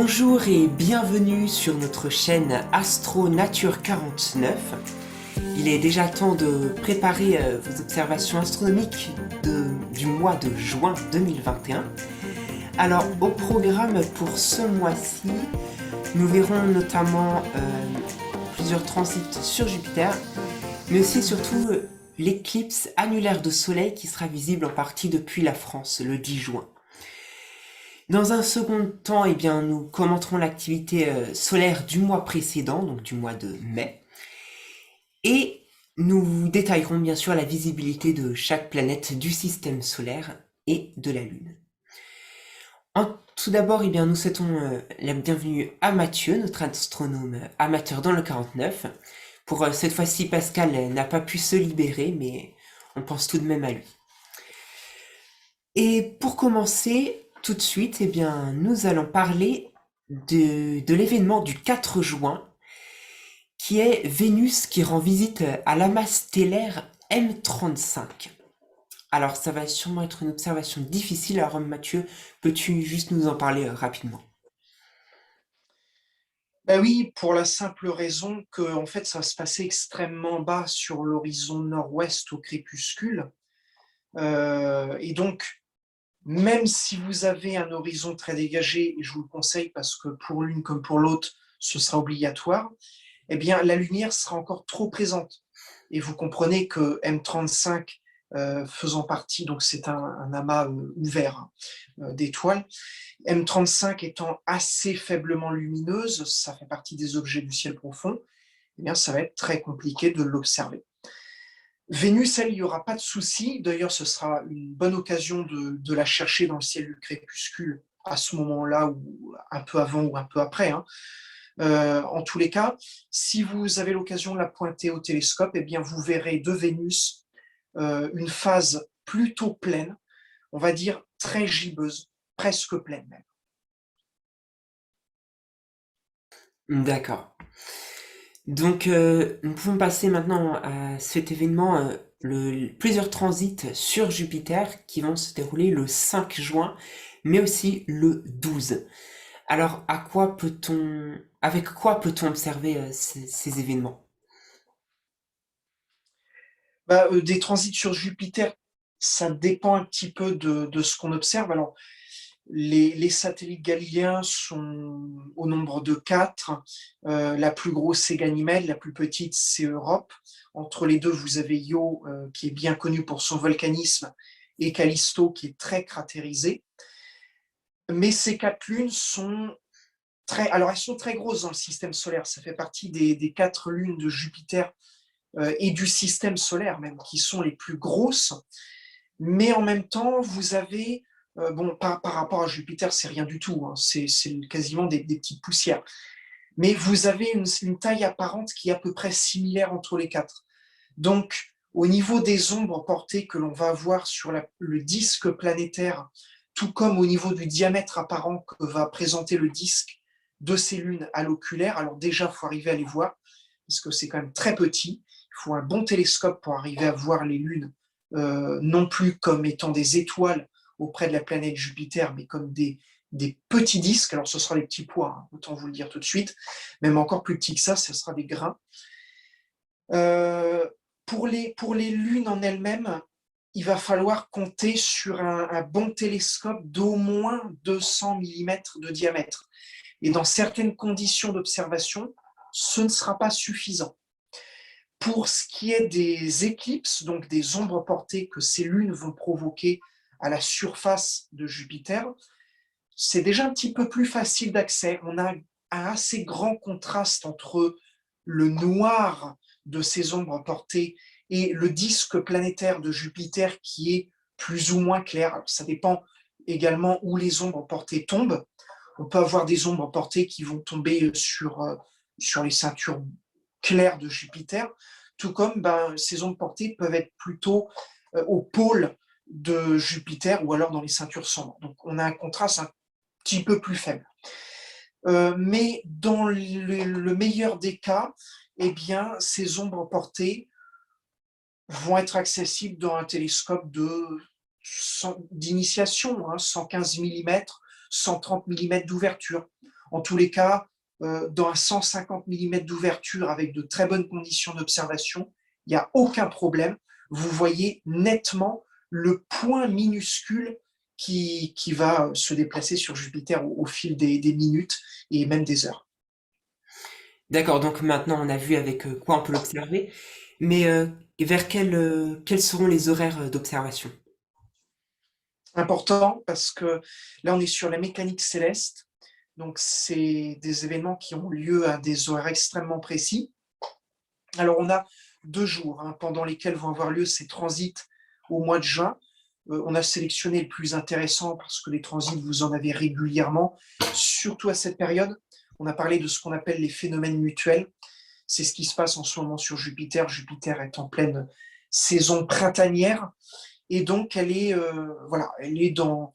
Bonjour et bienvenue sur notre chaîne Astro Nature 49. Il est déjà temps de préparer vos observations astronomiques du mois de juin 2021. Alors au programme pour ce mois-ci, nous verrons notamment plusieurs transits sur Jupiter, mais aussi surtout l'éclipse annulaire de Soleil qui sera visible en partie depuis la France le 10 juin. Dans un second temps, nous commenterons l'activité solaire du mois précédent, donc du mois de mai, et nous détaillerons bien sûr la visibilité de chaque planète du système solaire et de la Lune. Tout d'abord, nous souhaitons la bienvenue à Mathieu, notre astronome amateur dans le 49. Pour cette fois-ci, Pascal n'a pas pu se libérer, mais on pense tout de même à lui. Et pour commencer, tout de suite, nous allons parler de l'événement du 4 juin, qui est Vénus qui rend visite à l'amas stellaire M35. Alors, ça va sûrement être une observation difficile. Alors, Mathieu, peux-tu juste nous en parler rapidement? Ben oui, pour la simple raison que en fait, ça va se passer extrêmement bas sur l'horizon nord-ouest au crépuscule. Et donc, même si vous avez un horizon très dégagé, et je vous le conseille parce que pour l'une comme pour l'autre, ce sera obligatoire, eh bien, la lumière sera encore trop présente. Et vous comprenez que M35 faisant partie, donc c'est un amas ouvert d'étoiles, M35 étant assez faiblement lumineuse, ça fait partie des objets du ciel profond, eh bien, ça va être très compliqué de l'observer. Vénus, elle, il n'y aura pas de souci. D'ailleurs, ce sera une bonne occasion de la chercher dans le ciel du crépuscule à ce moment-là, ou un peu avant ou un peu après. En tous les cas, si vous avez l'occasion de la pointer au télescope, eh bien, vous verrez de Vénus une phase plutôt pleine, on va dire très gibbeuse, presque pleine même. D'accord. Donc, nous pouvons passer maintenant à cet événement, plusieurs transits sur Jupiter qui vont se dérouler le 5 juin, mais aussi le 12. Alors, avec quoi peut-on observer ces événements? Des transits sur Jupiter, ça dépend un petit peu de ce qu'on observe. Alors, les satellites galiléens sont au nombre de 4. La plus grosse, c'est Ganymède, la plus petite, c'est Europe. Entre les deux, vous avez Io, qui est bien connu pour son volcanisme, et Callisto, qui est très cratérisé. Mais ces 4 lunes sont alors elles sont très grosses dans le système solaire. Ça fait partie des 4 lunes de Jupiter et du système solaire même, qui sont les plus grosses. Mais en même temps, vous avez, par rapport à Jupiter, c'est rien du tout, hein, c'est quasiment des petites poussières. Mais vous avez une taille apparente qui est à peu près similaire entre les 4. Donc, au niveau des ombres portées que l'on va avoir sur le disque planétaire, tout comme au niveau du diamètre apparent que va présenter le disque de ces lunes à l'oculaire, alors déjà, il faut arriver à les voir, parce que c'est quand même très petit. Il faut un bon télescope pour arriver à voir les lunes, non plus comme étant des étoiles auprès de la planète Jupiter, mais comme des petits disques. Alors, ce sera des petits pois, hein, autant vous le dire tout de suite. Même encore plus petit que ça, ce sera des grains. Euh, pour les lunes en elles-mêmes, il va falloir compter sur un bon télescope d'au moins 200 mm de diamètre. Et dans certaines conditions d'observation, ce ne sera pas suffisant. Pour ce qui est des éclipses, donc des ombres portées que ces lunes vont provoquer à la surface de Jupiter, c'est déjà un petit peu plus facile d'accès. On a un assez grand contraste entre le noir de ces ombres portées et le disque planétaire de Jupiter qui est plus ou moins clair. Alors, ça dépend également où les ombres portées tombent. On peut avoir des ombres portées qui vont tomber sur les ceintures claires de Jupiter, tout comme ces ombres portées peuvent être plutôt au pôle de Jupiter ou alors dans les ceintures sombres. Donc on a un contraste un petit peu plus faible. Mais dans le meilleur des cas, eh bien, ces ombres portées vont être accessibles dans un télescope d'initiation, 115 mm, 130 mm d'ouverture. En tous les cas, dans un 150 mm d'ouverture avec de très bonnes conditions d'observation, il n'y a aucun problème. Vous voyez nettement le point minuscule qui va se déplacer sur Jupiter au fil des minutes et même des heures. D'accord, donc maintenant on a vu avec quoi on peut l'observer, mais vers quels seront les horaires d'observation? Important parce que là, on est sur la mécanique céleste, donc c'est des événements qui ont lieu à des horaires extrêmement précis. Alors, on a 2 jours pendant lesquels vont avoir lieu ces transits au mois de juin. On a sélectionné le plus intéressant parce que les transits, vous en avez régulièrement, surtout à cette période. On a parlé de ce qu'on appelle les phénomènes mutuels. C'est ce qui se passe en ce moment sur Jupiter. Jupiter est en pleine saison printanière et donc elle est, elle est dans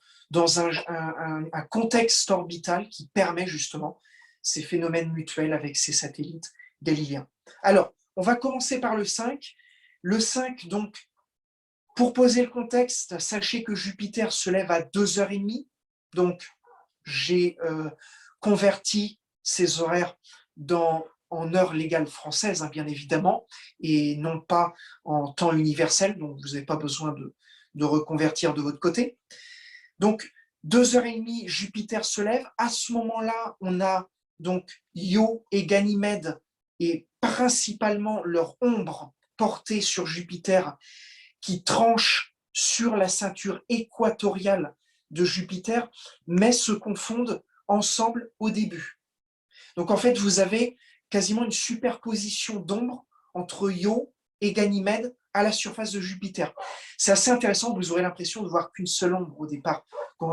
un contexte orbital qui permet justement ces phénomènes mutuels avec ces satellites galiléens. Alors, on va commencer par le 5. Le 5, donc, pour poser le contexte, sachez que Jupiter se lève à 2h30. Donc, j'ai converti ces horaires en heure légale française, bien évidemment, et non pas en temps universel, donc vous n'avez pas besoin de reconvertir de votre côté. Donc, 2h30, Jupiter se lève. À ce moment-là, on a donc Io et Ganymède, et principalement leur ombre portée sur Jupiter, qui tranche sur la ceinture équatoriale de Jupiter, mais se confondent ensemble au début. Donc en fait, vous avez quasiment une superposition d'ombre entre Io et Ganymède à la surface de Jupiter. C'est assez intéressant, vous aurez l'impression de voir qu'une seule ombre au départ.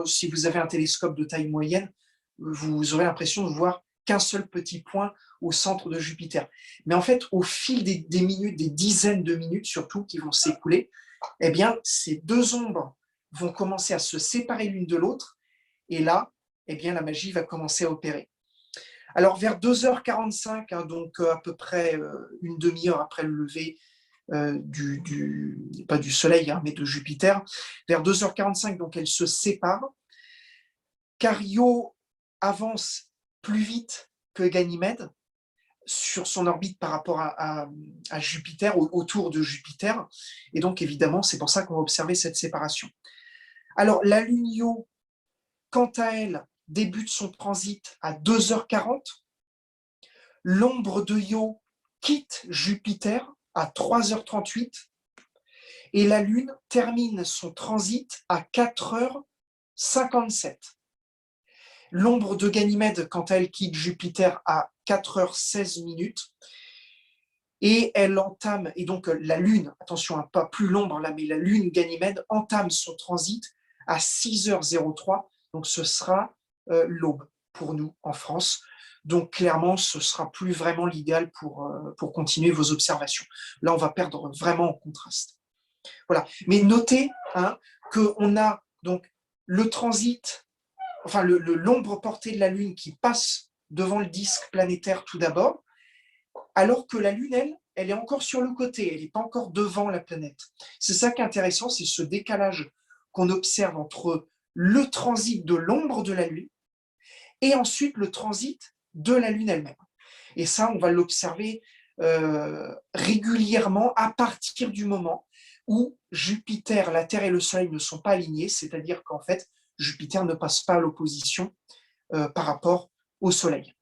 Si vous avez un télescope de taille moyenne, vous aurez l'impression de voir qu'un seul petit point au centre de Jupiter. Mais en fait, au fil des minutes, des dizaines de minutes surtout, qui vont s'écouler, eh bien, ces deux ombres vont commencer à se séparer l'une de l'autre, et là, eh bien, la magie va commencer à opérer. Alors, vers 2h45, donc à peu près une demi-heure après le lever pas du Soleil, mais de Jupiter, vers 2h45, donc elle se sépare. Io avance plus vite que Ganymède sur son orbite par rapport à Jupiter, autour de Jupiter, et donc évidemment, c'est pour ça qu'on va observer cette séparation. Alors, la Lune Io, quant à elle, débute son transit à 2h40. L'ombre de Io quitte Jupiter à 3h38 et la Lune termine son transit à 4h57. L'ombre de Ganymède, quant à elle, quitte Jupiter à 4h16 et elle entame, et donc la Lune, attention, pas plus l'ombre là, mais la Lune Ganymède entame son transit à 6h03, donc ce sera l'aube pour nous en France. Donc clairement, ce sera plus vraiment l'idéal pour continuer vos observations. Là, on va perdre vraiment en contraste. Voilà. Mais notez qu'on a donc le transit, enfin l'ombre portée de la Lune qui passe devant le disque planétaire tout d'abord, alors que la Lune, elle est encore sur le côté, elle n'est pas encore devant la planète. C'est ça qui est intéressant, c'est ce décalage qu'on observe entre le transit de l'ombre de la Lune et ensuite le transit de la Lune elle-même. Et ça, on va l'observer régulièrement à partir du moment où Jupiter, la Terre et le Soleil ne sont pas alignés, c'est-à-dire qu'en fait, Jupiter ne passe pas à l'opposition par rapport au Soleil.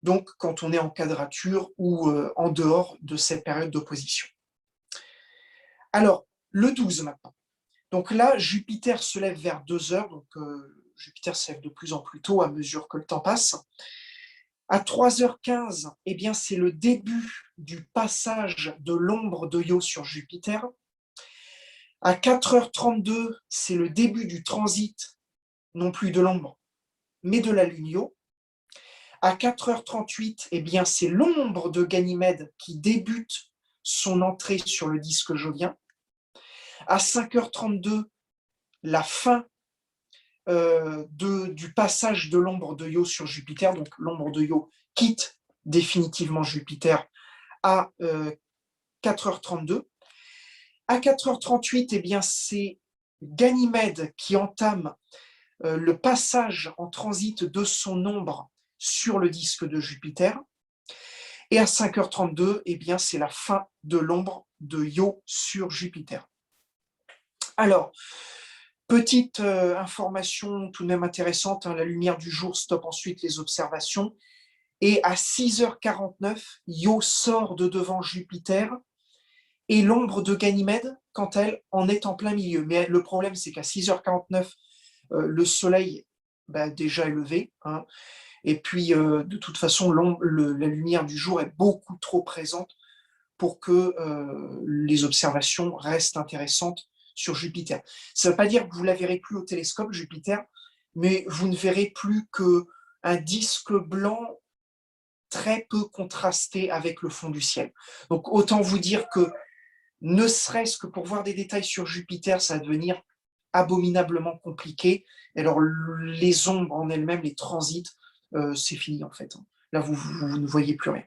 Donc, quand on est en quadrature ou en dehors de cette période d'opposition. Alors, le 12 maintenant. Donc là, Jupiter se lève vers 2h, donc Jupiter se lève de plus en plus tôt à mesure que le temps passe. À 3h15, eh bien, c'est le début du passage de l'ombre de Io sur Jupiter. À 4h32, c'est le début du transit, non plus de l'ombre, mais de la Lune Io. À 4h38, eh bien, c'est l'ombre de Ganymède qui débute son entrée sur le disque jovien. À 5h32, la fin du passage de l'ombre de Io sur Jupiter, donc l'ombre de Io quitte définitivement Jupiter à 4h32. À 4h38, eh bien, c'est Ganymède qui entame le passage en transit de son ombre sur le disque de Jupiter. Et à 5h32, eh bien, c'est la fin de l'ombre de Io sur Jupiter. Alors, petite information tout de même intéressante, hein, la lumière du jour stoppe ensuite les observations. Et à 6h49, Io sort de devant Jupiter et l'ombre de Ganymède, quant à elle, en est en plein milieu. Mais le problème, c'est qu'à 6h49, le soleil déjà est levé, hein, et puis de toute façon, la lumière du jour est beaucoup trop présente pour que les observations restent intéressantes sur Jupiter. Ça ne veut pas dire que vous ne la verrez plus au télescope, Jupiter, mais vous ne verrez plus qu'un disque blanc très peu contrasté avec le fond du ciel. Donc autant vous dire que ne serait-ce que pour voir des détails sur Jupiter, ça va devenir abominablement compliqué. Et alors les ombres en elles-mêmes, les transits, c'est fini en fait. Là, vous ne voyez plus rien.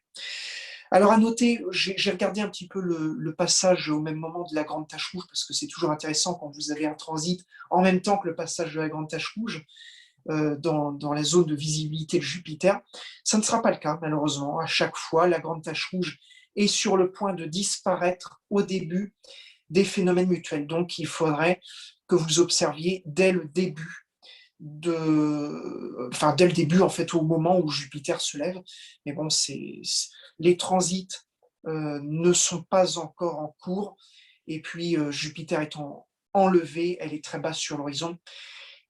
Alors à noter, j'ai regardé un petit peu le passage au même moment de la Grande Tache Rouge, parce que c'est toujours intéressant quand vous avez un transit en même temps que le passage de la Grande Tache Rouge dans la zone de visibilité de Jupiter. Ça ne sera pas le cas, malheureusement. À chaque fois, la Grande Tache Rouge est sur le point de disparaître au début des phénomènes mutuels. Donc il faudrait que vous observiez dès le début en fait, au moment où Jupiter se lève. Mais bon, les transits ne sont pas encore en cours. Et puis, Jupiter étant enlevé, elle est très basse sur l'horizon.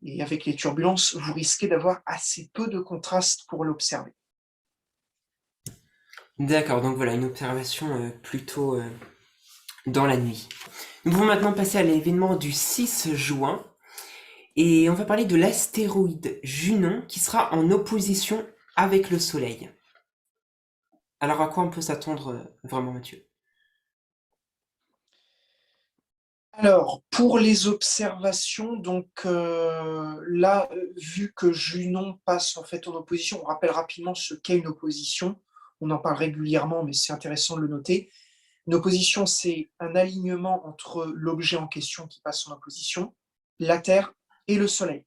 Et avec les turbulences, vous risquez d'avoir assez peu de contraste pour l'observer. D'accord, donc voilà, une observation plutôt dans la nuit. Nous pouvons maintenant passer à l'événement du 6 juin, et on va parler de l'astéroïde Junon qui sera en opposition avec le Soleil. Alors à quoi on peut s'attendre vraiment, Mathieu? Alors, pour les observations, donc là, vu que Junon passe en fait en opposition, on rappelle rapidement ce qu'est une opposition. On en parle régulièrement, mais c'est intéressant de le noter. Une opposition, c'est un alignement entre l'objet en question qui passe en opposition, la Terre et le Soleil.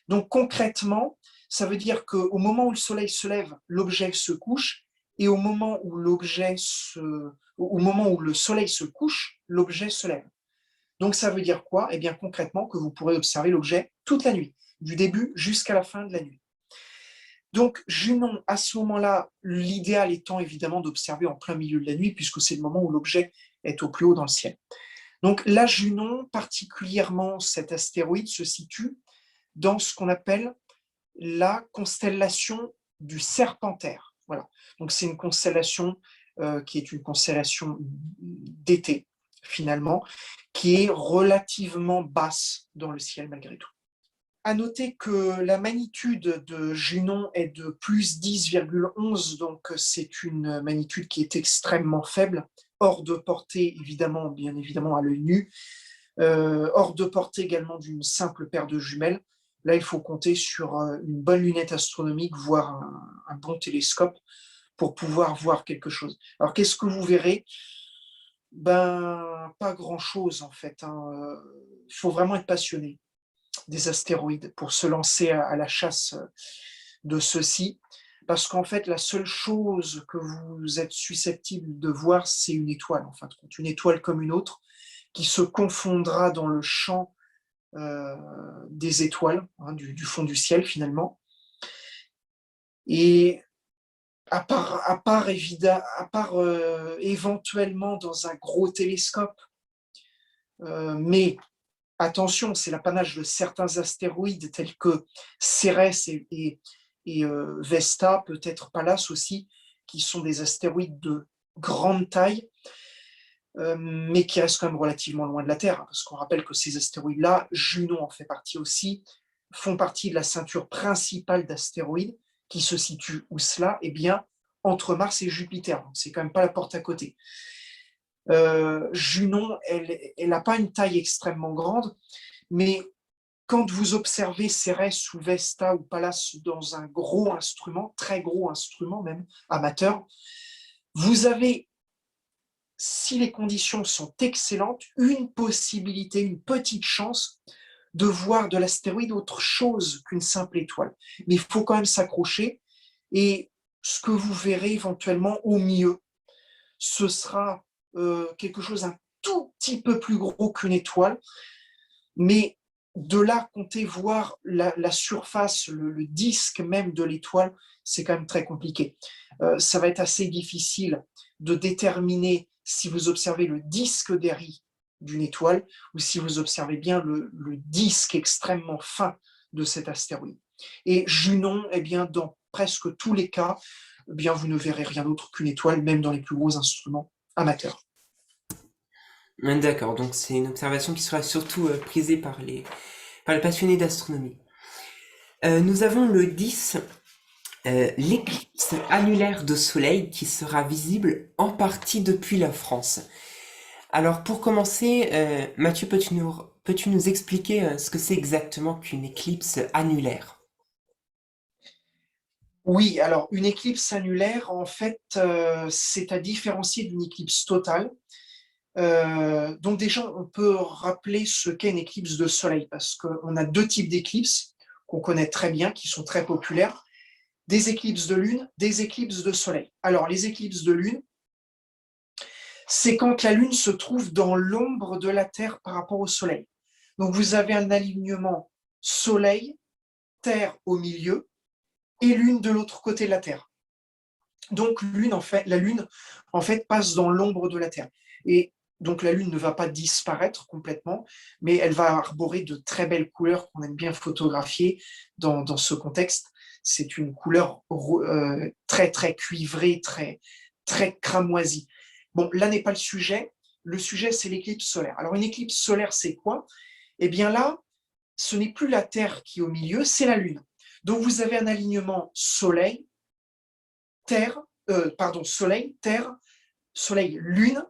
Donc concrètement, ça veut dire qu'au moment où le Soleil se lève, l'objet se couche, et au moment où le Soleil se couche, l'objet se lève. Donc ça veut dire quoi? Eh bien concrètement que vous pourrez observer l'objet toute la nuit, du début jusqu'à la fin de la nuit. Donc Junon, à ce moment-là, l'idéal étant évidemment d'observer en plein milieu de la nuit, puisque c'est le moment où l'objet est au plus haut dans le ciel. Donc là, Junon, particulièrement cet astéroïde, se situe dans ce qu'on appelle la constellation du Serpentaire. Voilà. Donc c'est une constellation qui est une constellation d'été, finalement, qui est relativement basse dans le ciel malgré tout. À noter que la magnitude de Junon est de plus 10,11, donc c'est une magnitude qui est extrêmement faible, hors de portée, évidemment, bien évidemment à l'œil nu, hors de portée également d'une simple paire de jumelles. Là, il faut compter sur une bonne lunette astronomique, voire un bon télescope pour pouvoir voir quelque chose. Alors, qu'est-ce que vous verrez? Pas grand-chose en fait. Il faut vraiment être passionné des astéroïdes pour se lancer à la chasse de ceux-ci. Parce qu'en fait, la seule chose que vous êtes susceptible de voir, c'est une étoile, en fin de compte. Une étoile comme une autre, qui se confondra dans le champ des étoiles, hein, du fond du ciel finalement. Et éventuellement dans un gros télescope, mais attention, c'est l'apanage de certains astéroïdes tels que Cérès et Vesta, peut-être Pallas aussi, qui sont des astéroïdes de grande taille, mais qui restent quand même relativement loin de la Terre, parce qu'on rappelle que ces astéroïdes-là, Junon en fait partie aussi, font partie de la ceinture principale d'astéroïdes, qui se situe où cela? Eh bien, entre Mars et Jupiter. Donc, c'est quand même pas la porte à côté. Junon, elle n'a pas une taille extrêmement grande, mais quand vous observez Cérès ou Vesta ou Pallas dans un gros instrument, très gros instrument même, amateur, vous avez, si les conditions sont excellentes, une possibilité, une petite chance de voir de l'astéroïde autre chose qu'une simple étoile. Mais il faut quand même s'accrocher et ce que vous verrez éventuellement au mieux, ce sera quelque chose un tout petit peu plus gros qu'une étoile, mais de là, compter voir la surface, le disque même de l'étoile, c'est quand même très compliqué. Ça va être assez difficile de déterminer si vous observez le disque des riz d'une étoile ou si vous observez bien le disque extrêmement fin de cet astéroïde. Et Junon, eh bien, dans presque tous les cas, eh bien, vous ne verrez rien d'autre qu'une étoile, même dans les plus gros instruments amateurs. D'accord, donc c'est une observation qui sera surtout prisée par les passionnés d'astronomie. Nous avons le 10, l'éclipse annulaire de Soleil qui sera visible en partie depuis la France. Alors pour commencer, Mathieu, peux-tu nous expliquer ce que c'est exactement qu'une éclipse annulaire? Oui, alors une éclipse annulaire, en fait, c'est à différencier d'une éclipse totale. Donc déjà, on peut rappeler ce qu'est une éclipse de soleil, parce qu'on a deux types d'éclipses qu'on connaît très bien, qui sont très populaires, des éclipses de lune, des éclipses de soleil. Alors les éclipses de lune, c'est quand la lune se trouve dans l'ombre de la Terre par rapport au soleil. Donc vous avez un alignement soleil, Terre au milieu, et lune de l'autre côté de la Terre. Donc la lune en fait passe dans l'ombre de la Terre. Et donc la lune ne va pas disparaître complètement, mais elle va arborer de très belles couleurs qu'on aime bien photographier dans ce contexte. C'est une couleur très très cuivrée, très très cramoisie. Bon, là n'est pas le sujet. Le sujet, c'est l'éclipse solaire. Alors une éclipse solaire, c'est quoi? Eh bien là, ce n'est plus la Terre qui est au milieu, c'est la Lune. Donc vous avez un alignement Soleil, Terre, Soleil, Terre, Soleil, Lune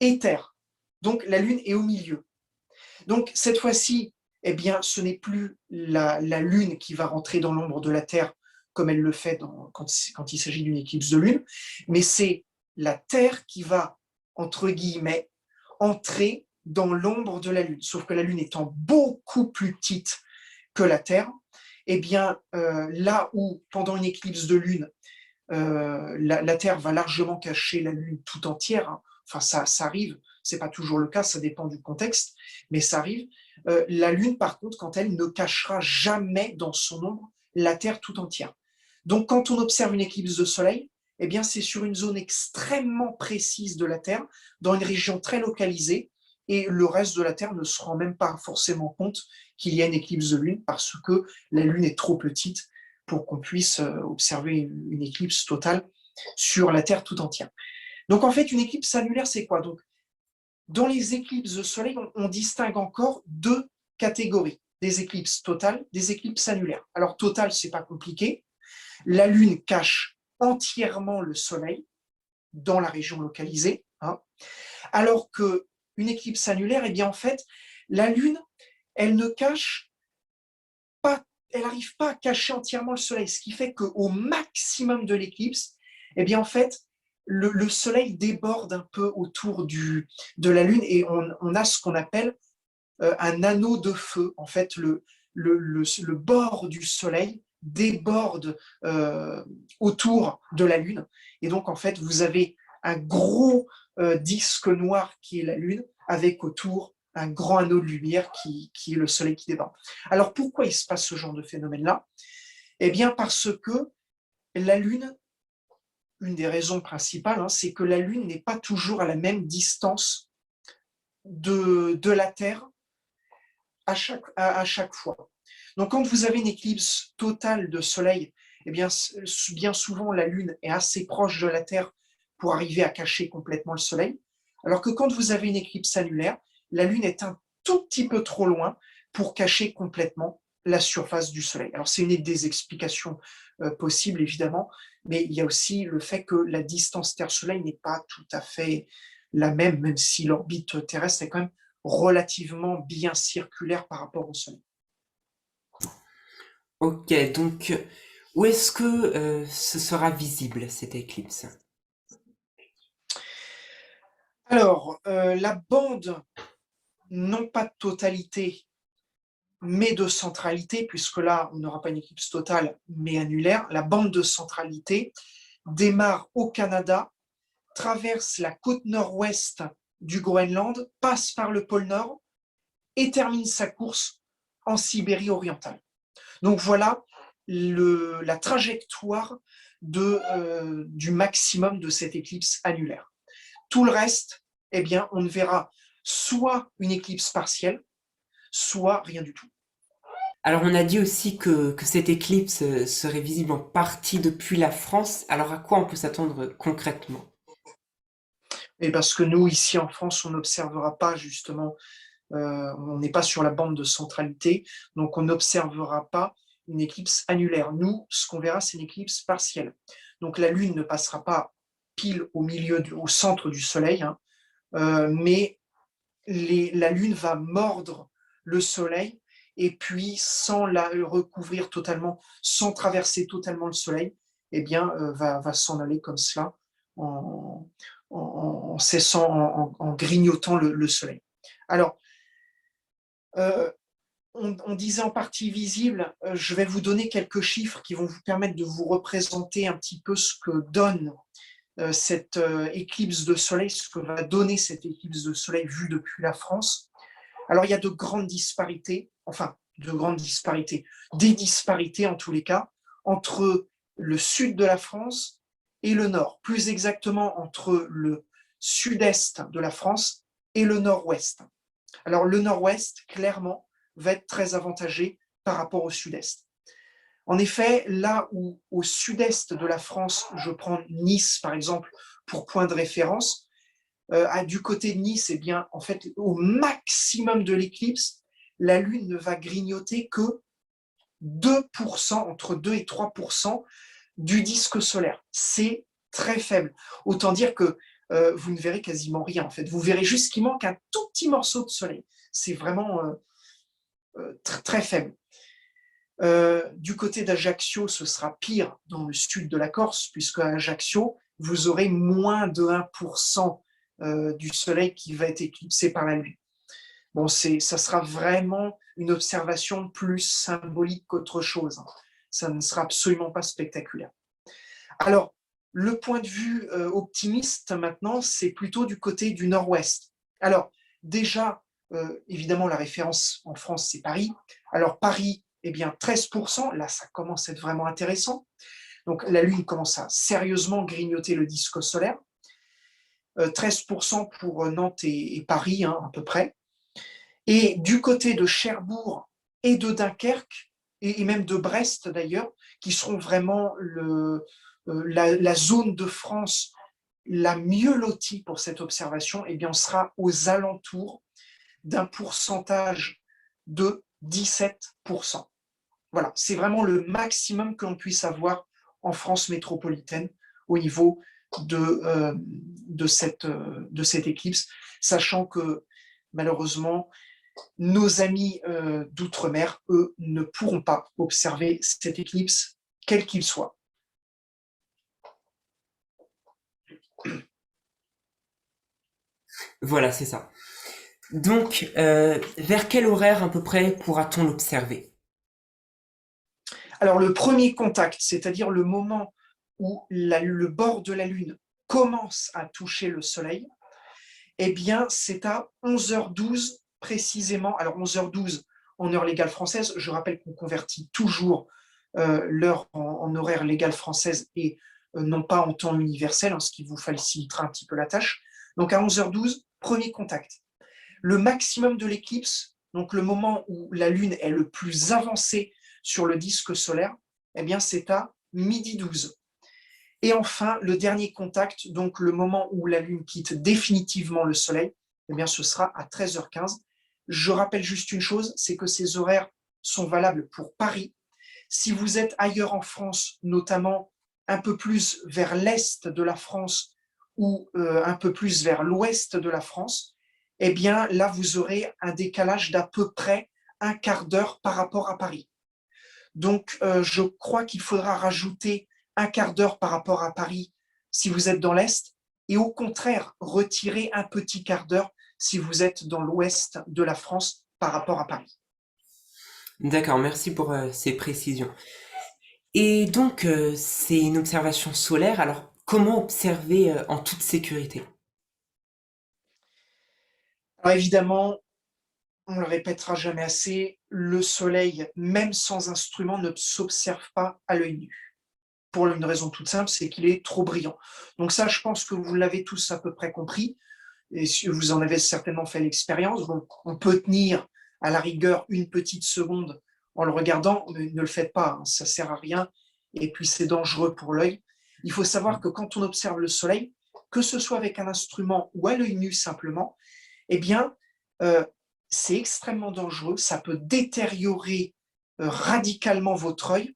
et Terre. Donc la Lune est au milieu. Donc cette fois-ci, eh bien, ce n'est plus la Lune qui va rentrer dans l'ombre de la Terre comme elle le fait quand il s'agit d'une éclipse de Lune, mais c'est la Terre qui va, entre guillemets, entrer dans l'ombre de la Lune. Sauf que la Lune étant beaucoup plus petite que la Terre, eh bien, là où pendant une éclipse de Lune, la Terre va largement cacher la Lune tout entière. Hein. Enfin, ça arrive, c'est pas toujours le cas, ça dépend du contexte, mais ça arrive. La Lune, par contre, quand elle ne cachera jamais dans son ombre la Terre tout entière. Donc, quand on observe une éclipse de Soleil, eh bien, c'est sur une zone extrêmement précise de la Terre, dans une région très localisée, et le reste de la Terre ne se rend même pas forcément compte qu'il y a une éclipse de Lune parce que la Lune est trop petite pour qu'on puisse observer une éclipse totale sur la Terre tout entière. Donc en fait, une éclipse annulaire, c'est quoi? Donc, dans les éclipses de soleil, on distingue encore deux catégories, des éclipses totales, des éclipses annulaires. Alors totale, c'est pas compliqué. La Lune cache entièrement le Soleil dans la région localisée, hein, alors que une éclipse annulaire, eh bien en fait, la Lune, elle ne cache pas, elle n'arrive pas à cacher entièrement le Soleil, ce qui fait qu'au maximum de l'éclipse, eh bien en fait, le Soleil déborde un peu autour de la Lune et on a ce qu'on appelle un anneau de feu. En fait, le bord du Soleil déborde autour de la Lune. Et donc, en fait, vous avez un gros disque noir qui est la Lune, avec autour un grand anneau de lumière qui est le Soleil qui déborde. Alors, pourquoi il se passe ce genre de phénomène-là? Eh bien, parce que la Lune, une des raisons principales, hein, c'est que la Lune n'est pas toujours à la même distance de la Terre à chaque fois. Donc, quand vous avez une éclipse totale de Soleil, eh bien souvent, la Lune est assez proche de la Terre pour arriver à cacher complètement le Soleil, alors que quand vous avez une éclipse annulaire, la Lune est un tout petit peu trop loin pour cacher complètement la surface du Soleil. Alors, c'est une des explications possibles, évidemment, mais il y a aussi le fait que la distance Terre-Soleil n'est pas tout à fait la même, même si l'orbite terrestre est quand même relativement bien circulaire par rapport au Soleil. Ok, donc où est-ce que ce sera visible cette éclipse? Alors, la bande, non pas de totalité, mais de centralité, puisque là, on n'aura pas une éclipse totale, mais annulaire. La bande de centralité démarre au Canada, traverse la côte nord-ouest du Groenland, passe par le pôle Nord et termine sa course en Sibérie orientale. Donc voilà la trajectoire du maximum de cette éclipse annulaire. Tout le reste, eh bien, on ne verra soit une éclipse partielle, soit rien du tout. Alors on a dit aussi que cette éclipse serait visible en partie depuis la France. Alors à quoi on peut s'attendre concrètement? Et parce que nous, ici en France, on n'observera pas justement, on n'est pas sur la bande de centralité, donc on n'observera pas une éclipse annulaire. Nous, ce qu'on verra, c'est une éclipse partielle. Donc la Lune ne passera pas pile au centre du Soleil, hein, mais la Lune va mordre le Soleil et puis sans la recouvrir totalement, sans traverser totalement le Soleil, eh bien, va s'en aller comme cela en cessant, en grignotant le Soleil. Alors, on disait en partie visible, je vais vous donner quelques chiffres qui vont vous permettre de vous représenter un petit peu ce que donne cette éclipse de soleil, ce que va donner cette éclipse de soleil vue depuis la France. Alors, il y a de grandes disparités, des disparités en tous les cas, entre le sud de la France et le nord, plus exactement entre le sud-est de la France et le nord-ouest. Alors, le nord-ouest, clairement, va être très avantagé par rapport au sud-est. En effet, là où au sud-est de la France, je prends Nice par exemple pour point de référence, du côté de Nice, eh bien, en fait, au maximum de l'éclipse, la Lune ne va grignoter que 2%, entre 2 et 3% du disque solaire. C'est très faible. Autant dire que vous ne verrez quasiment rien, en fait. Vous verrez juste qu'il manque un tout petit morceau de soleil. C'est vraiment très faible. Du côté d'Ajaccio, ce sera pire dans le sud de la Corse, puisque à Ajaccio, vous aurez moins de 1% du soleil qui va être éclipsé par la Lune. Bon, ça sera vraiment une observation plus symbolique qu'autre chose. Ça ne sera absolument pas spectaculaire. Alors, le point de vue optimiste maintenant, c'est plutôt du côté du nord-ouest. Alors, déjà, évidemment, la référence en France, c'est Paris. Alors, Paris, eh bien, 13%, là, ça commence à être vraiment intéressant. Donc, la Lune commence à sérieusement grignoter le disque solaire. 13% pour Nantes et Paris, hein, à peu près. Et du côté de Cherbourg et de Dunkerque, et même de Brest d'ailleurs, qui seront vraiment la zone de France la mieux lotie pour cette observation, eh bien, on sera aux alentours d'un pourcentage de 17%. Voilà, c'est vraiment le maximum que l'on puisse avoir en France métropolitaine au niveau de cette éclipse, sachant que malheureusement, nos amis d'outre-mer, eux, ne pourront pas observer cette éclipse, quel qu'il soit. Voilà, c'est ça. Donc, vers quel horaire à peu près pourra-t-on l'observer? Alors, le premier contact, c'est-à-dire le moment où le bord de la Lune commence à toucher le Soleil, eh bien, c'est à 11h12 précisément. Alors, 11h12 en heure légale française. Je rappelle qu'on convertit toujours l'heure en horaire légale française et non pas en temps universel, hein, ce qui vous facilitera un petit peu la tâche. Donc, à 11h12, premier contact. Le maximum de l'éclipse, donc le moment où la Lune est le plus avancée sur le disque solaire, eh bien, c'est à 12h12. Et enfin, le dernier contact, donc le moment où la Lune quitte définitivement le Soleil, eh bien, ce sera à 13h15. Je rappelle juste une chose, c'est que ces horaires sont valables pour Paris. Si vous êtes ailleurs en France, notamment un peu plus vers l'est de la France ou un peu plus vers l'ouest de la France, eh bien là, vous aurez un décalage d'à peu près un quart d'heure par rapport à Paris. Donc, je crois qu'il faudra rajouter un quart d'heure par rapport à Paris si vous êtes dans l'Est, et au contraire, retirer un petit quart d'heure si vous êtes dans l'Ouest de la France par rapport à Paris. D'accord, merci pour ces précisions. Et donc, c'est une observation solaire, alors comment observer en toute sécurité? Alors évidemment, on le répétera jamais assez, le soleil, même sans instrument, ne s'observe pas à l'œil nu. Pour une raison toute simple, c'est qu'il est trop brillant. Donc ça, je pense que vous l'avez tous à peu près compris, et si vous en avez certainement fait l'expérience. Donc, on peut tenir à la rigueur une petite seconde en le regardant, mais ne le faites pas, hein, ça ne sert à rien, et puis c'est dangereux pour l'œil. Il faut savoir que quand on observe le soleil, que ce soit avec un instrument ou à l'œil nu simplement, eh bien, euh, c'est extrêmement dangereux, ça peut détériorer radicalement votre œil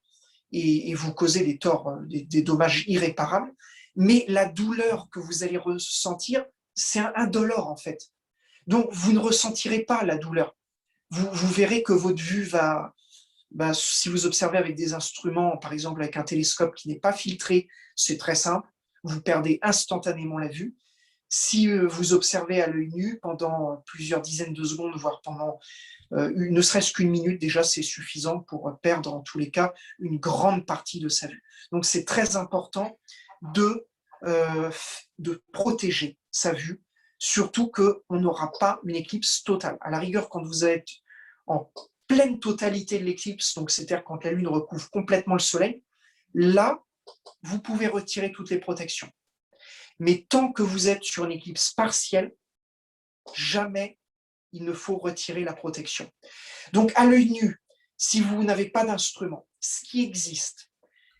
et vous causer des torts, des dommages irréparables. Mais la douleur que vous allez ressentir, c'est indolore en fait. Donc, vous ne ressentirez pas la douleur. Vous verrez que votre vue va, si vous observez avec des instruments, par exemple avec un télescope qui n'est pas filtré, c'est très simple, vous perdez instantanément la vue. Si vous observez à l'œil nu pendant plusieurs dizaines de secondes, voire pendant ne serait-ce qu'une minute, déjà, c'est suffisant pour perdre, en tous les cas, une grande partie de sa vue. Donc, c'est très important de, euh, de protéger sa vue, surtout qu'on n'aura pas une éclipse totale. À la rigueur, quand vous êtes en pleine totalité de l'éclipse, donc c'est-à-dire quand la Lune recouvre complètement le Soleil, là, vous pouvez retirer toutes les protections. Mais tant que vous êtes sur une éclipse partielle, jamais il ne faut retirer la protection. Donc, à l'œil nu, si vous n'avez pas d'instrument, ce qui existe,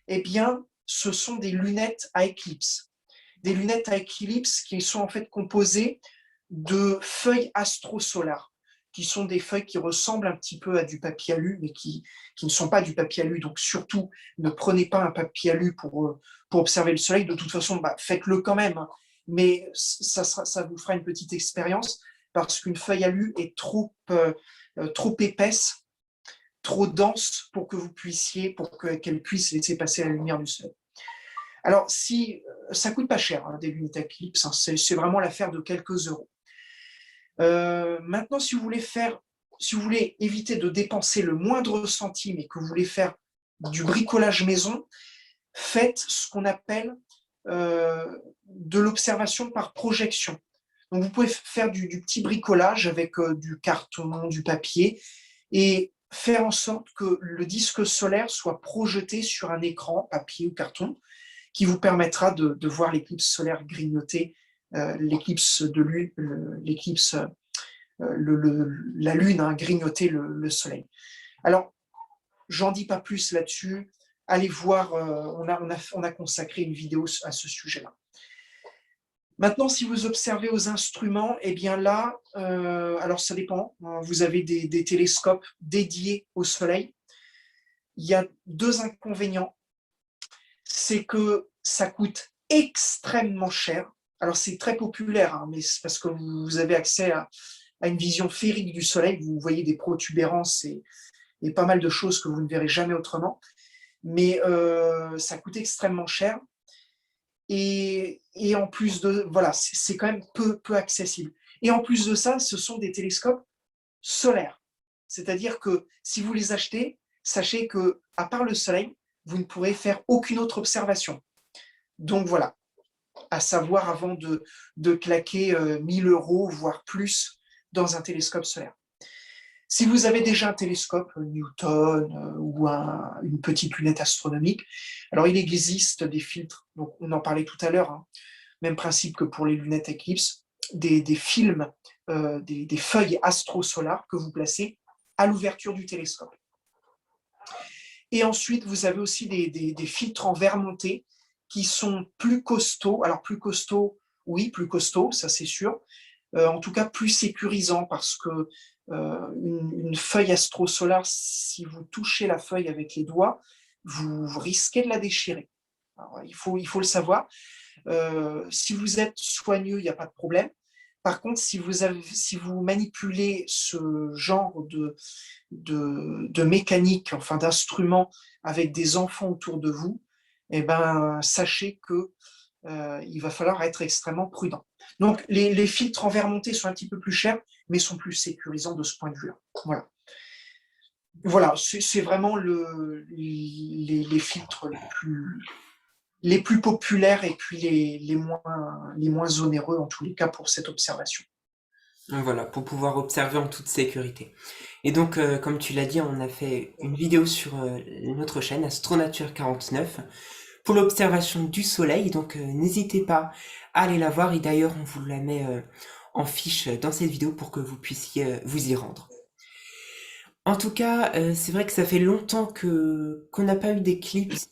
eh bien, ce sont des lunettes à éclipse. Des lunettes à éclipse qui sont en fait composées de feuilles astrosolares, qui sont des feuilles qui ressemblent un petit peu à du papier alu, mais qui ne sont pas du papier alu. Donc, surtout, ne prenez pas un papier alu pour observer le soleil. De toute façon, faites-le quand même, hein. Mais ça vous fera une petite expérience parce qu'une feuille alu est trop épaisse, trop dense pour que vous puissiez, pour qu'elle puisse laisser passer la lumière du soleil. Alors, si ça coûte pas cher, hein, des lunettes à clips, hein, c'est vraiment l'affaire de quelques euros. Maintenant, si vous voulez éviter de dépenser le moindre centime et que vous voulez faire du bricolage maison, faites ce qu'on appelle de l'observation par projection. Donc, vous pouvez faire du petit bricolage avec du carton, du papier, et faire en sorte que le disque solaire soit projeté sur un écran, papier ou carton, qui vous permettra de voir l'éclipse solaire grignoter, l'éclipse de lune, la lune, hein, grignoter le soleil. Alors, j'en dis pas plus là-dessus. Allez voir, on a consacré une vidéo à ce sujet-là. Maintenant, si vous observez aux instruments, eh bien là, alors ça dépend. Vous avez des télescopes dédiés au Soleil. Il y a deux inconvénients. C'est que ça coûte extrêmement cher. Alors c'est très populaire, hein, mais c'est parce que vous avez accès à une vision féerique du Soleil. Vous voyez des protubérances et pas mal de choses que vous ne verrez jamais autrement. Mais ça coûte extrêmement cher. Et en plus de, voilà, c'est quand même peu accessible. Et en plus de ça, ce sont des télescopes solaires. C'est-à-dire que si vous les achetez, sachez que, à part le soleil, vous ne pourrez faire aucune autre observation. Donc voilà, à savoir avant de claquer 1000 euros, voire plus, dans un télescope solaire. Si vous avez déjà un télescope Newton ou une petite lunette astronomique, alors il existe des filtres, donc on en parlait tout à l'heure, hein, même principe que pour les lunettes Eclipse, des films, des feuilles astrosolaires que vous placez à l'ouverture du télescope. Et ensuite, vous avez aussi des filtres en verre monté qui sont plus costauds. Alors plus costauds, oui, plus costauds, ça c'est sûr. En tout cas, plus sécurisants parce que une feuille astrosolaire, si vous touchez la feuille avec les doigts, vous risquez de la déchirer. Alors, il faut le savoir. Si vous êtes soigneux, il n'y a pas de problème. Par contre, si vous manipulez ce genre de mécanique, enfin d'instruments avec des enfants autour de vous, eh ben, sachez que il va falloir être extrêmement prudent. Donc, les filtres en verre monté sont un petit peu plus chers, mais sont plus sécurisants de ce point de vue-là. Voilà. Voilà, c'est vraiment les filtres les plus populaires et puis les moins onéreux, en tous les cas, pour cette observation. Donc voilà, pour pouvoir observer en toute sécurité. Et donc, comme tu l'as dit, on a fait une vidéo sur notre chaîne Astronature 49 pour l'observation du Soleil. Donc, n'hésitez pas à aller la voir. Et d'ailleurs, on vous la met en fiche dans cette vidéo pour que vous puissiez vous y rendre. En tout cas, c'est vrai que ça fait longtemps que qu'on n'a pas eu d'éclipse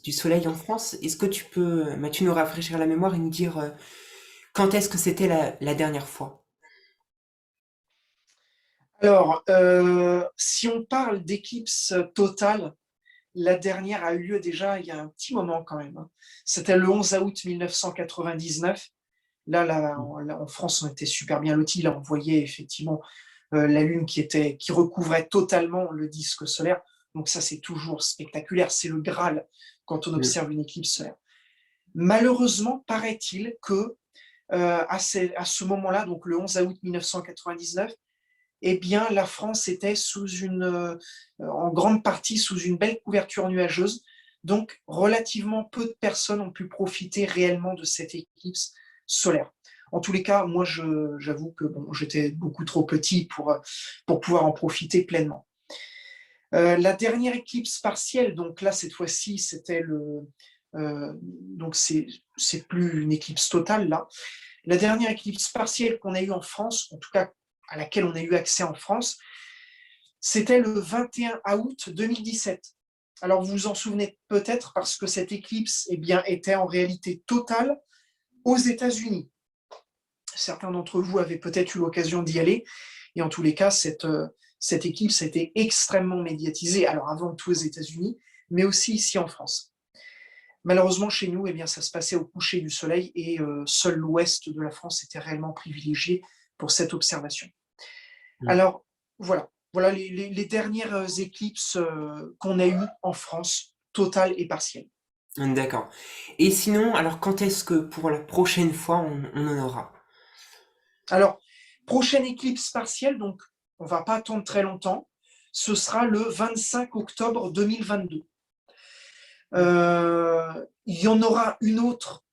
du Soleil en France. Est-ce que tu peux, Mathieu, nous rafraîchir la mémoire et nous dire quand est-ce que c'était la dernière fois? Alors, si on parle d'éclipse totale, la dernière a eu lieu déjà il y a un petit moment quand même, hein. C'était le 11 août 1999. Là, en France, on était super bien lotis. Là, on voyait effectivement la Lune qui recouvrait totalement le disque solaire. Donc ça, c'est toujours spectaculaire. C'est le Graal quand on Mm. observe une éclipse solaire. Malheureusement, paraît-il que à ce moment-là, donc le 11 août 1999, eh bien, la France était en grande partie sous une belle couverture nuageuse. Donc, relativement peu de personnes ont pu profiter réellement de cette éclipse solaire. En tous les cas, moi, j'avoue que bon, j'étais beaucoup trop petit pour pouvoir en profiter pleinement. La dernière éclipse partielle, donc là, cette fois-ci, donc c'est plus une éclipse totale, là. La dernière éclipse partielle qu'on a eue en France, en tout cas à laquelle on a eu accès en France, c'était le 21 août 2017. Alors vous vous en souvenez peut-être parce que cette éclipse était en réalité totale aux États-Unis. Certains d'entre vous avaient peut-être eu l'occasion d'y aller, et en tous les cas, cette éclipse a été extrêmement médiatisée, alors avant tout aux États-Unis, mais aussi ici en France. Malheureusement, chez nous, ça se passait au coucher du soleil et seul l'ouest de la France était réellement privilégié pour cette observation. Mm. Alors, voilà les dernières éclipses qu'on a eues en France, totales et partielles. D'accord. Et sinon, alors quand est-ce que pour la prochaine fois on en aura? Alors, prochaine éclipse partielle, donc on ne va pas attendre très longtemps, ce sera le 25 octobre 2022. Il y en aura une autre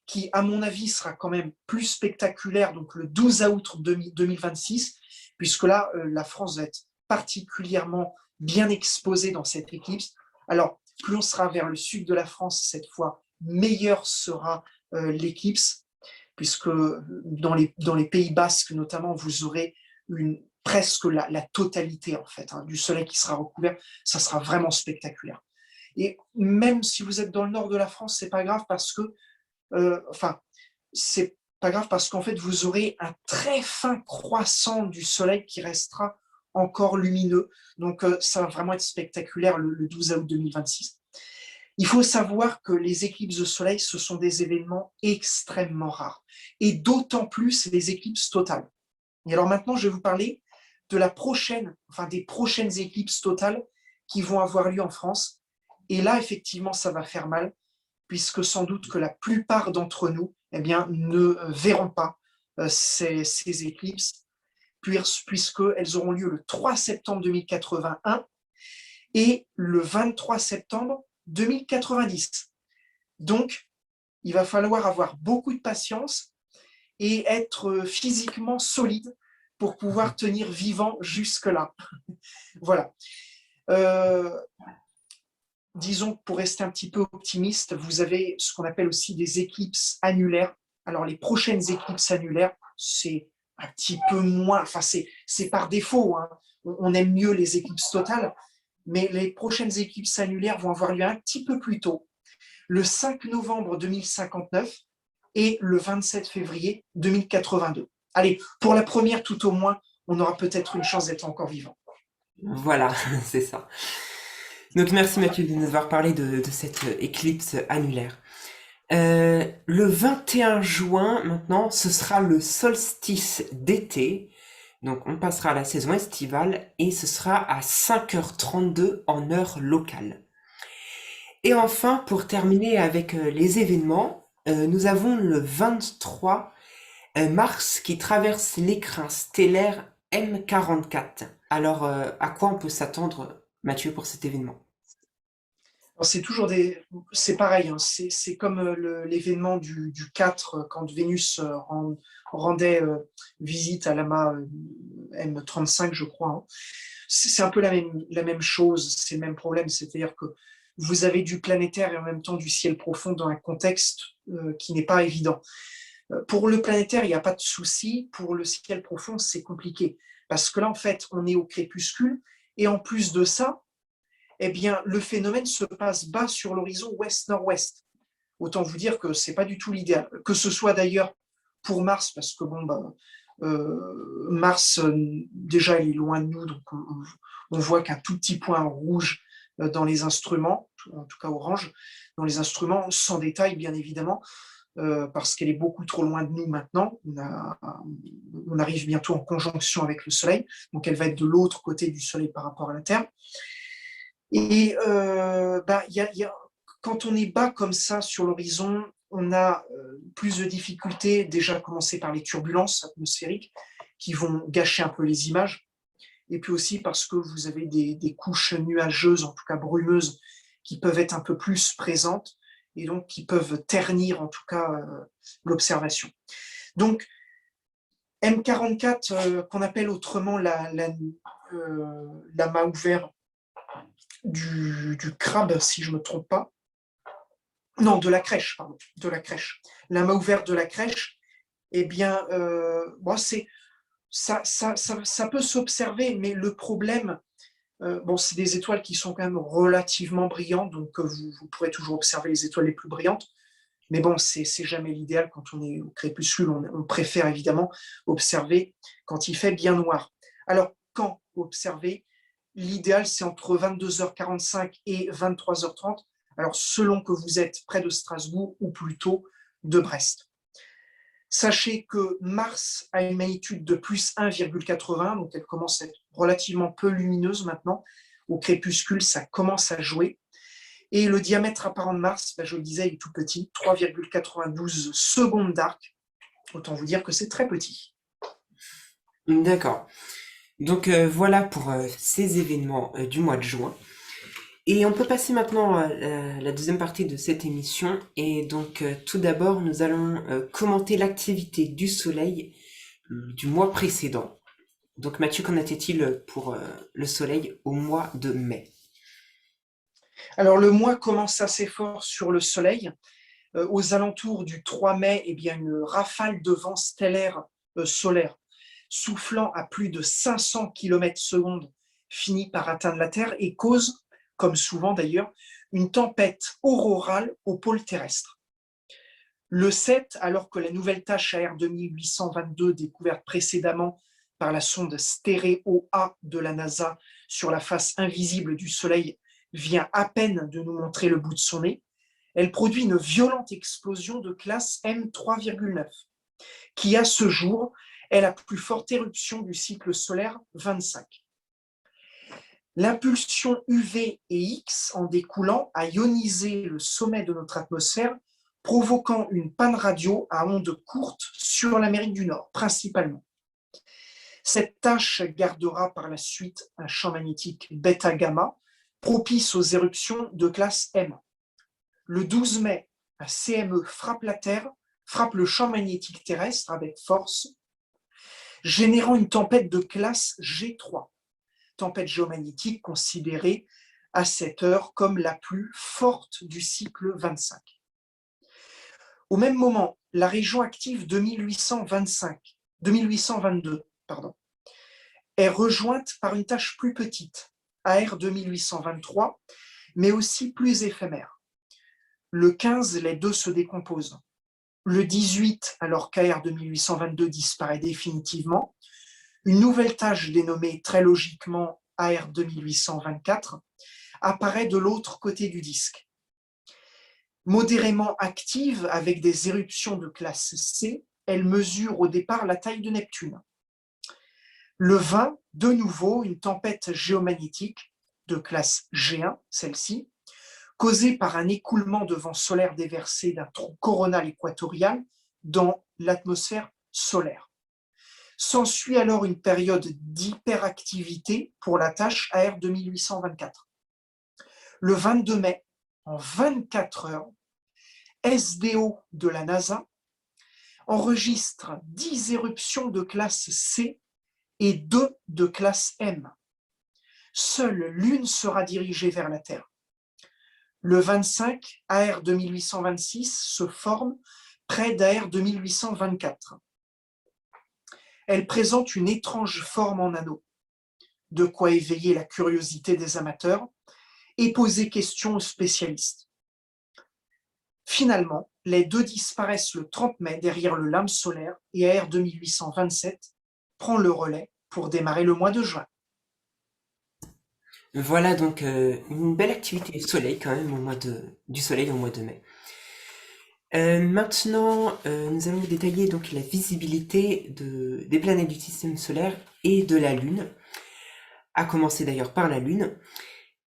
qui, à mon avis, sera quand même plus spectaculaire, donc le 12 août 2026, puisque là, la France va être particulièrement bien exposée dans cette éclipse. Alors, plus on sera vers le sud de la France cette fois, meilleure sera l'éclipse, puisque dans les Pays Basques notamment, vous aurez presque la totalité en fait du soleil qui sera recouvert. Ça sera vraiment spectaculaire. Et même si vous êtes dans le nord de la France, c'est pas grave parce que enfin, c'est pas grave parce qu'en fait, vous aurez un très fin croissant du soleil qui restera encore lumineux. Donc, ça va vraiment être spectaculaire le 12 août 2026. Il faut savoir que les éclipses de soleil, ce sont des événements extrêmement rares. Et d'autant plus les éclipses totales. Et alors maintenant, je vais vous parler des prochaines éclipses totales qui vont avoir lieu en France. Et là, effectivement, ça va faire mal puisque sans doute que la plupart d'entre nous ne verront pas ces éclipses, puisqu'elles auront lieu le 3 septembre 2081 et le 23 septembre 2090. Donc, il va falloir avoir beaucoup de patience et être physiquement solide pour pouvoir tenir vivant jusque-là. Voilà. Euh, Disons que pour rester un petit peu optimiste, vous avez ce qu'on appelle aussi des éclipses annulaires. Alors, les prochaines éclipses annulaires, c'est un petit peu moins, enfin, c'est par défaut, hein. On aime mieux les éclipses totales, mais les prochaines éclipses annulaires vont avoir lieu un petit peu plus tôt, le 5 novembre 2059 et le 27 février 2082. Allez, pour la première, tout au moins, on aura peut-être une chance d'être encore vivant. Voilà, c'est ça. Donc merci Mathieu de nous avoir parlé de cette éclipse annulaire. Le 21 juin, maintenant, ce sera le solstice d'été. Donc on passera à la saison estivale et ce sera à 5h32 en heure locale. Et enfin, pour terminer avec les événements, nous avons le 23 mars qui traverse l'écrin stellaire M44. Alors, à quoi on peut s'attendre, Mathieu, pour cet événement? Alors, c'est pareil, hein, c'est comme l'événement du 4 quand Vénus rendait visite à l'amas M35, je crois, hein. C'est un peu la même chose, c'est le même problème, c'est-à-dire que vous avez du planétaire et en même temps du ciel profond dans un contexte qui n'est pas évident. Pour le planétaire, il n'y a pas de souci. Pour le ciel profond, c'est compliqué. Parce que là, en fait, on est au crépuscule. Et en plus de ça, eh bien, le phénomène se passe bas sur l'horizon ouest-nord-ouest. Autant vous dire que ce n'est pas du tout l'idéal. Que ce soit d'ailleurs pour Mars, parce que bon, Mars, déjà, il est loin de nous, donc on voit qu'un tout petit point rouge dans les instruments, en tout cas orange, dans les instruments, sans détail, bien évidemment, parce qu'elle est beaucoup trop loin de nous maintenant. On arrive bientôt en conjonction avec le Soleil, donc elle va être de l'autre côté du Soleil par rapport à la Terre. Et quand on est bas comme ça sur l'horizon, on a plus de difficultés, déjà à commencer par les turbulences atmosphériques qui vont gâcher un peu les images, et puis aussi parce que vous avez des couches nuageuses, en tout cas brumeuses, qui peuvent être un peu plus présentes, et donc qui peuvent ternir en tout cas l'observation. Donc, M44, qu'on appelle autrement l'amas ouvert du crabe, si je ne me trompe pas. Non, de la crèche, pardon, de la crèche. L'amas ouvert de la crèche, eh bien, ça peut s'observer, mais le problème, c'est des étoiles qui sont quand même relativement brillantes, donc vous pourrez toujours observer les étoiles les plus brillantes. Mais bon, c'est jamais l'idéal quand on est au crépuscule. On préfère évidemment observer quand il fait bien noir. Alors, quand observer? L'idéal, c'est entre 22h45 et 23h30. Alors, selon que vous êtes près de Strasbourg ou plutôt de Brest. Sachez que Mars a une magnitude de plus 1,80, donc elle commence à être relativement peu lumineuse maintenant. Au crépuscule, ça commence à jouer. Et le diamètre apparent de Mars, je le disais, il est tout petit, 3,92 secondes d'arc. Autant vous dire que c'est très petit. D'accord. Donc voilà pour ces événements du mois de juin. Et on peut passer maintenant à la deuxième partie de cette émission. Et donc tout d'abord, nous allons commenter l'activité du Soleil du mois précédent. Donc Mathieu, qu'en était-il pour le Soleil au mois de mai? Alors le mois commence assez fort sur le Soleil. Aux alentours du 3 mai, eh bien, une rafale de vent stellaire solaire soufflant à plus de 500 km/s finit par atteindre la Terre et cause, comme souvent d'ailleurs, une tempête aurorale au pôle terrestre. Le 7, alors que la nouvelle tache AR 2822 découverte précédemment par la sonde Stéréo-A de la NASA sur la face invisible du Soleil vient à peine de nous montrer le bout de son nez, elle produit une violente explosion de classe M3,9, qui à ce jour est la plus forte éruption du cycle solaire 25. L'impulsion UV et X en découlant a ionisé le sommet de notre atmosphère, provoquant une panne radio à ondes courtes sur l'Amérique du Nord, principalement. Cette tache gardera par la suite un champ magnétique bêta-gamma, propice aux éruptions de classe M. Le 12 mai, un CME frappe la Terre, frappe le champ magnétique terrestre avec force, générant une tempête de classe G3, tempête géomagnétique considérée à cette heure comme la plus forte du cycle 25. Au même moment, la région active 2822 est rejointe par une tache plus petite, AR 2823, mais aussi plus éphémère. Le 15, les deux se décomposent. Le 18, alors qu'AR 2822 disparaît définitivement, une nouvelle tache dénommée très logiquement AR 2824 apparaît de l'autre côté du disque. Modérément active avec des éruptions de classe C, elle mesure au départ la taille de Neptune. Le 20, de nouveau, une tempête géomagnétique de classe G1, celle-ci, causée par un écoulement de vent solaire déversé d'un trou coronal équatorial dans l'atmosphère solaire. S'ensuit alors une période d'hyperactivité pour la tâche AR 2824. Le 22 mai, en 24 heures, SDO de la NASA enregistre 10 éruptions de classe C et 2 de classe M. Seule l'une sera dirigée vers la Terre. Le 25, AR 2826 se forme près d'AR 2824. Elle présente une étrange forme en anneau, de quoi éveiller la curiosité des amateurs et poser question aux spécialistes. Finalement, les deux disparaissent le 30 mai derrière le lame solaire et AR 2827 prend le relais pour démarrer le mois de juin. Voilà donc une belle activité du soleil quand même du soleil au mois de mai. Maintenant, nous allons détailler donc la visibilité des planètes du système solaire et de la Lune, à commencer d'ailleurs par la Lune.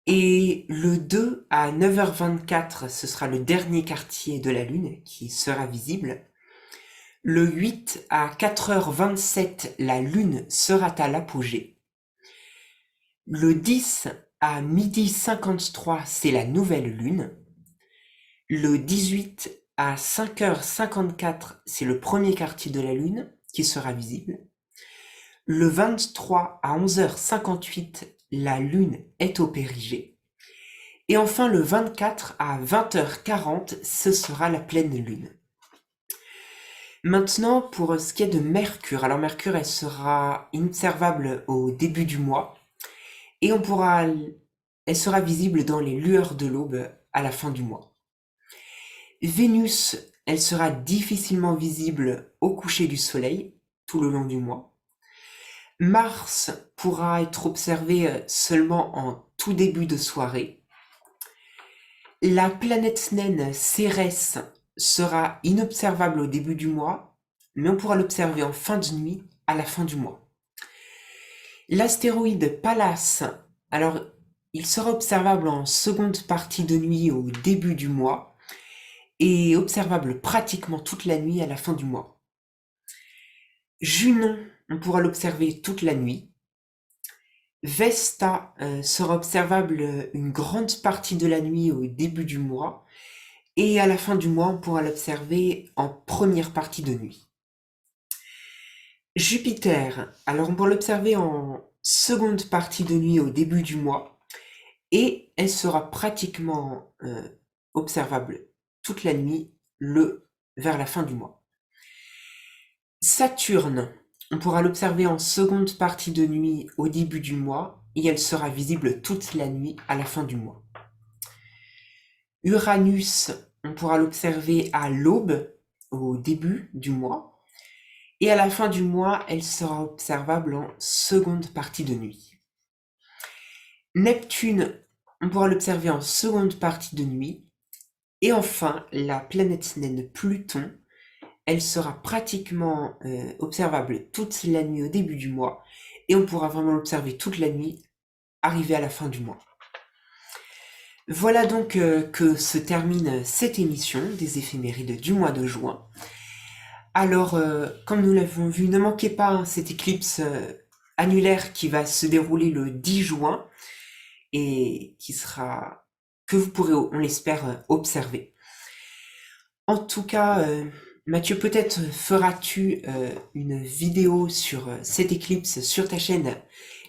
Et le 2 à 9h24, ce sera le dernier quartier de la Lune qui sera visible. Le 8 à 4h27, la Lune sera à l'apogée. Le 10 à 12h53, c'est la nouvelle Lune. Le 18 à 5h54, c'est le premier quartier de la Lune qui sera visible. Le 23 à 11h58, la Lune est au périgée. Et enfin, le 24 à 20h40, ce sera la pleine Lune. Maintenant, pour ce qui est de Mercure. Alors Mercure, elle sera inobservable au début du mois. Et elle sera visible dans les lueurs de l'aube à la fin du mois. Vénus, elle sera difficilement visible au coucher du soleil tout le long du mois. Mars pourra être observé seulement en tout début de soirée. La planète naine Cérès sera inobservable au début du mois, mais on pourra l'observer en fin de nuit à la fin du mois. L'astéroïde Pallas, alors il sera observable en seconde partie de nuit au début du mois et observable pratiquement toute la nuit à la fin du mois. Junon, on pourra l'observer toute la nuit. Vesta sera observable une grande partie de la nuit au début du mois et à la fin du mois, on pourra l'observer en première partie de nuit. Jupiter, alors on pourra l'observer en seconde partie de nuit au début du mois et elle sera pratiquement observable toute la nuit vers la fin du mois. Saturne, on pourra l'observer en seconde partie de nuit au début du mois et elle sera visible toute la nuit à la fin du mois. Uranus, on pourra l'observer à l'aube au début du mois et à la fin du mois, elle sera observable en seconde partie de nuit. Neptune, on pourra l'observer en seconde partie de nuit. Et enfin, la planète naine Pluton, elle sera pratiquement observable toute la nuit au début du mois et on pourra vraiment l'observer toute la nuit arrivé à la fin du mois. Voilà donc que se termine cette émission des éphémérides du mois de juin. Alors, comme nous l'avons vu, ne manquez pas cette éclipse annulaire qui va se dérouler le 10 juin et que vous pourrez, on l'espère, observer. En tout cas, Mathieu, peut-être feras-tu une vidéo sur cette éclipse sur ta chaîne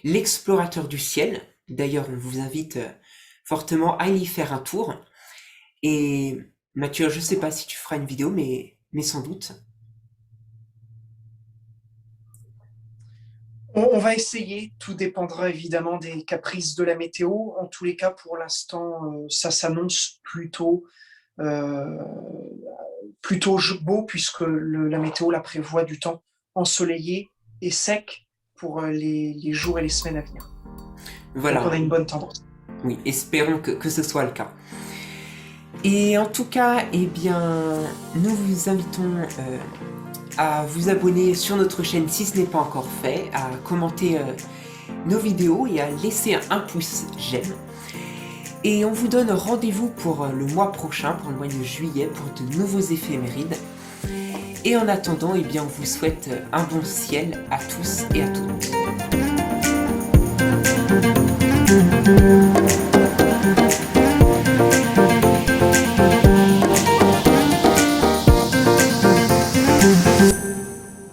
L'Explorateur du Ciel. D'ailleurs, on vous invite fortement à y faire un tour. Et Mathieu, je ne sais pas si tu feras une vidéo, mais sans doute. On va essayer, tout dépendra évidemment des caprices de la météo. En tous les cas, pour l'instant, ça s'annonce plutôt beau, puisque la météo la prévoit du temps ensoleillé et sec pour les jours et les semaines à venir. Voilà. Donc on a une bonne tendance. Oui, espérons que ce soit le cas. Et en tout cas, eh bien, nous vous invitons à vous abonner sur notre chaîne si ce n'est pas encore fait, à commenter nos vidéos et à laisser un pouce j'aime. Et on vous donne rendez-vous pour le mois prochain, pour le mois de juillet, pour de nouveaux éphémérides. Et en attendant, eh bien, on vous souhaite un bon ciel à tous et à toutes.